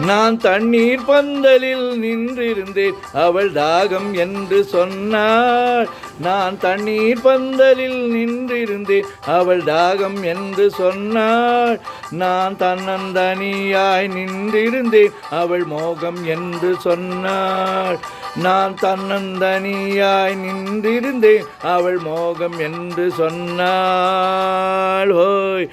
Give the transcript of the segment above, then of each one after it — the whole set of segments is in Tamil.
நான் தண்ணீர் பந்தலில் நின்றிருந்தேன், அவள் தாகம் என்று சொன்னாள். நான் தண்ணீர் பந்தலில் நின்றிருந்தேன், அவள் தாகம் என்று சொன்னாள். நான் தன்னந்தனியாய் நின்றிருந்தேன், அவள் மோகம் என்று சொன்னாள். நான் தன்னந்தனியாய் நின்றிருந்தேன், அவள் மோகம் என்று சொன்னாள். ஹோய்,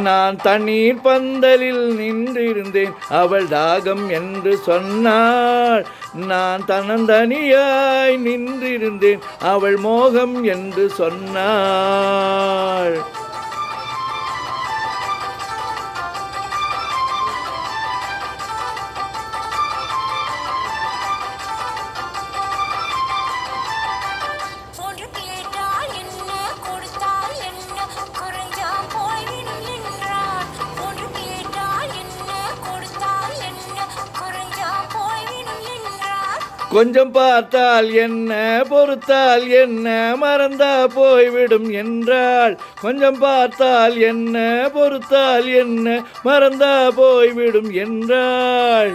நான் தண்ணீர் பந்தலில் நின்றிருந்தேன், அவள் தாகம் என்று சொன்னாள். நான் தன்னந்தனியாய் நின்றிருந்தேன், அவள் மோகம் என்று சொன்னாள். கொஞ்சம் பார்த்தால் என்ன, பொறுத்தால் என்ன, மறந்தா போய்விடும் என்றாள். கொஞ்சம் பார்த்தால் என்ன, பொறுத்தால் என்ன, மறந்தா போய்விடும் என்றாள்.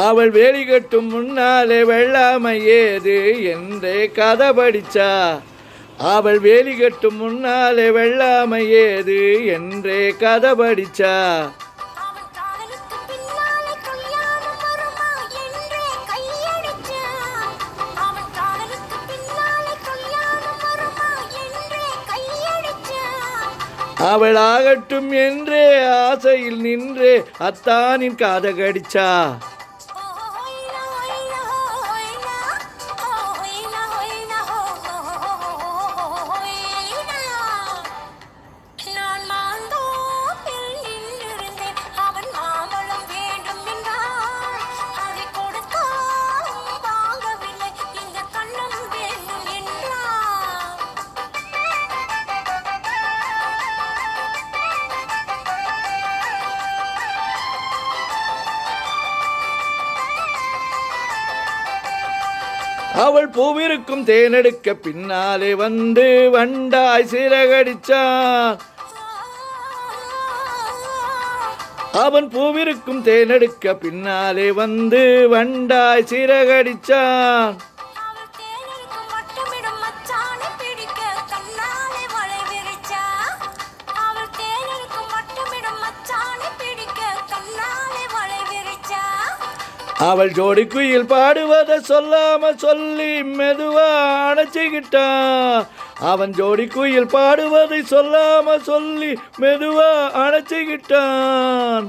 அவள் வேலி கட்டும் முன்னாலே வெள்ளாமை ஏது என்றே கதை படிச்சா. அவள் வேலி கட்டும் முன்னாலே வெள்ளாமை ஏது என்றே கதை படிச்சா. அவள் ஆகட்டும் என்றே ஆசையில் நின்றே அத்தானின் காதை கடிச்சா. அவள் பூவிருக்கும் தேனெடுக்க பின்னாலே வந்து வண்டாய் சிறகடிச்சான். அவன் பூவிருக்கும் தேனெடுக்க பின்னாலே வந்து வண்டாய் சிறகடிச்சான். அவள் ஜோடி குயில் பாடுவதை சொல்லாம சொல்லி மெதுவா அணைச்சிக்கிட்டான். அவன் ஜோடி குயில் பாடுவதை சொல்லாம சொல்லி மெதுவா அணைச்சிக்கிட்டான்.